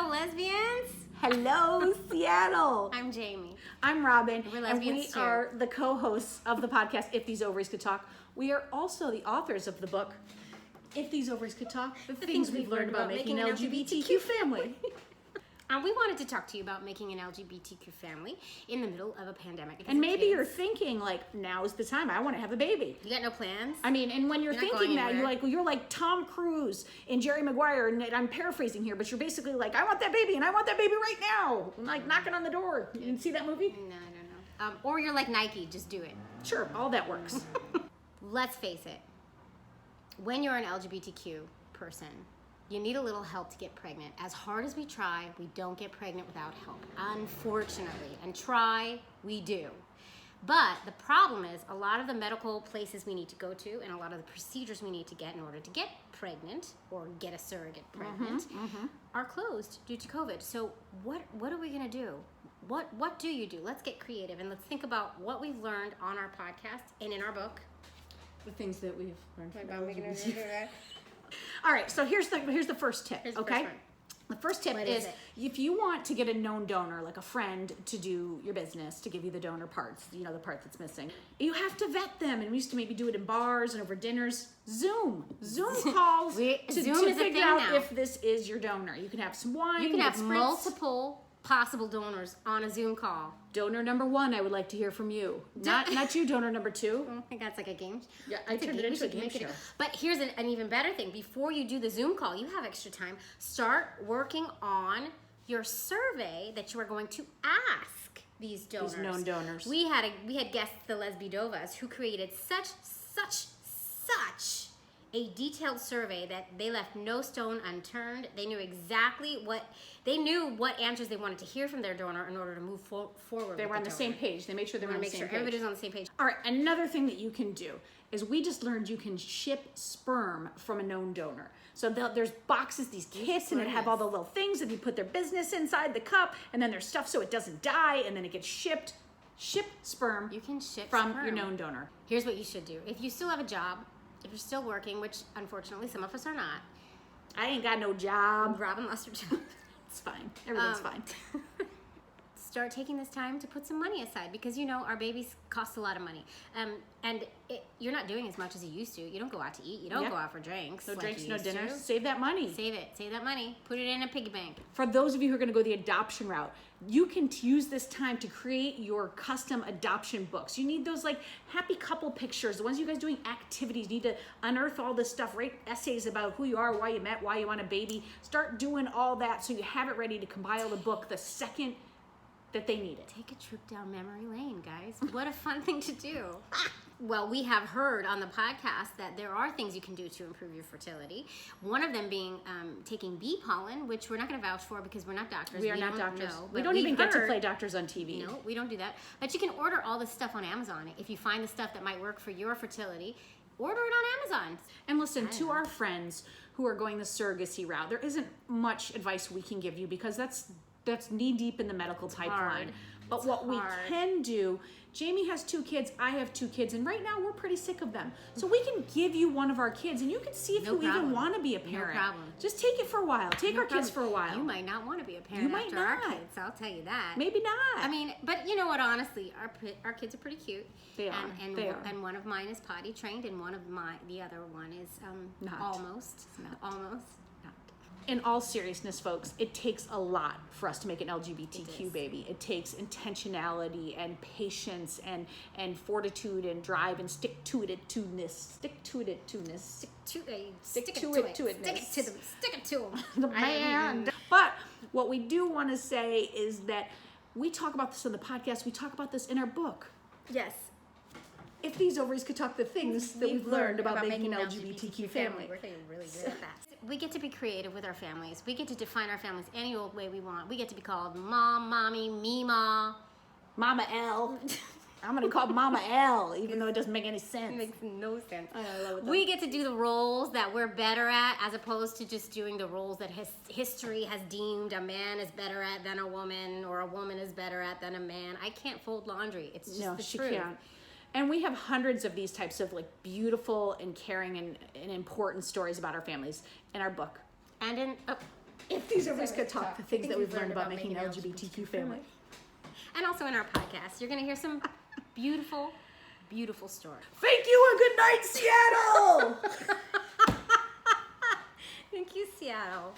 Hello, lesbians. Hello, Seattle. I'm Jaimie. I'm Robin. We're and we lesbians too. are the co-hosts of the podcast, If These Ovaries Could Talk. We are also the authors of the book, If These Ovaries Could Talk, the things we've learned about making an LGBTQ family. We wanted to talk to you about making an LGBTQ family in the middle of a pandemic. And maybe you're thinking, like, now's the time. I want to have a baby. You got no plans? I mean, and when you're not thinking going that, anywhere. you're like Tom Cruise and Jerry Maguire, and I'm paraphrasing here, but you're basically like, I want that baby, and I want that baby right now. I'm like knocking on the door. You didn't see that movie? No, I don't know. Or you're like Nike, just do it. Sure, all that works. Let's face it. When you're an LGBTQ person, you need a little help to get pregnant. As hard as we try, we don't get pregnant without help, unfortunately. And try, we do. But the problem is a lot of the medical places we need to go to and a lot of the procedures we need to get in order to get pregnant or get a surrogate pregnant are closed due to COVID. So what are we gonna do? What do you do? Let's get creative and let's think about what we've learned on our podcast and in our book. The things that we've learned from About making LGBT. All right, so here's the first tip, Here's the okay? first one. The first tip What is is it? if you want to get a known donor, like a friend, to do your business, to give you the donor parts, the part that's missing, you have to vet them. And we used to maybe do it in bars and over dinners. Zoom calls Zoom to is a figure thing out now. if this is your donor. You can have some wine. You can have get spritz. multiple possible donors on a Zoom call. Donor number 1, I would like to hear from you. Not you, donor number 2. I think that's like a game. Yeah, I It's turned it We into a should game make it show. But here's an even better thing. Before you do the Zoom call, you have extra time. Start working on your survey that you are going to ask these donors. These known donors. We had guests, the Lesbidovas, who created such a detailed survey that they left no stone unturned. They knew exactly what answers they wanted to hear from their donor in order to move forward. They were on the same page. They made sure they were on the Make same sure page. everybody's on the same page. All right, another thing that you can do is we just learned you can ship sperm from a known donor. So there's boxes, these kits, and it have all the little things, and you put their business inside the cup, and then there's stuff so it doesn't die, and then it gets shipped. Ship sperm You can ship from sperm. your known donor. Here's what you should do. If you still have a job, if you're still working, which unfortunately some of us are not, I ain't got no job. Robin lost her job. It's fine. Everything's fine. Start taking this time to put some money aside because our babies cost a lot of money. And you're not doing as much as you used to. You don't go out to eat. You don't Yep. go out for drinks. No like drinks, you no used dinners. to. Save that money. Save it. Save that money. Put it in a piggy bank. For those of you who are going to go the adoption route, you can use this time to create your custom adoption books. You need those like happy couple pictures, the ones you guys doing activities. You need to unearth all this stuff, write essays about who you are, why you met, why you want a baby. Start doing all that so you have it ready to compile the book the second that they need it. Take a trip down memory lane, guys. What a fun thing to do. Well, we have heard on the podcast that there are things you can do to improve your fertility. One of them being taking bee pollen, which we're not going to vouch for because we're not doctors. We are not doctors. know, We but don't we've even get to heard- play doctors on TV. No, we don't do that. But you can order all this stuff on Amazon. If you find the stuff that might work for your fertility, order it on Amazon. And listen, to our friends who are going the surrogacy route, there isn't much advice we can give you because that's knee deep in the medical pipeline. hard. But It's what we hard. can do, Jaimie has 2 kids, I have 2 kids, and right now we're pretty sick of them. So we can give you one of our kids, and you can see if No you even problem. want to be a No parent. problem. Just take it for a while. Take No our kids for problem. a while. You might not want to be a parent You might after our not. kids. I'll tell you that. Maybe not. I mean, but you know what? Honestly, our kids are pretty cute. They are. And They are. And one of mine is potty trained, and the other one is Not. almost. Almost. In all seriousness, folks, it takes a lot for us to make an LGBTQ It is. baby. It takes intentionality and patience and fortitude and drive and stick to it-ness. Stick to it. Stick Stick to it it, to it. Stick it to them. The man. But what we do want to say is that we talk about this on the podcast. We talk about this in our book. Yes. If these ovaries could talk the things that we've learned about making an LGBTQ family. We're getting really good at that. We get to be creative with our families. We get to define our families any old way we want. We get to be called mom, mommy, Mima. Mama L. I'm going to call Mama L, even though it doesn't make any It sense. makes no sense. I love it though. We get to do the roles that we're better at as opposed to just doing the roles that history has deemed a man is better at than a woman or a woman is better at than a man. I can't fold laundry. It's just the she truth. can't. And we have hundreds of these types of like beautiful and caring and important stories about our families in our book. And in If these ovaries could talk, the things that we've learned about making an LGBTQ family. And also in our podcast, you're going to hear some beautiful, beautiful stories. Thank you and good night, Seattle! Thank you, Seattle.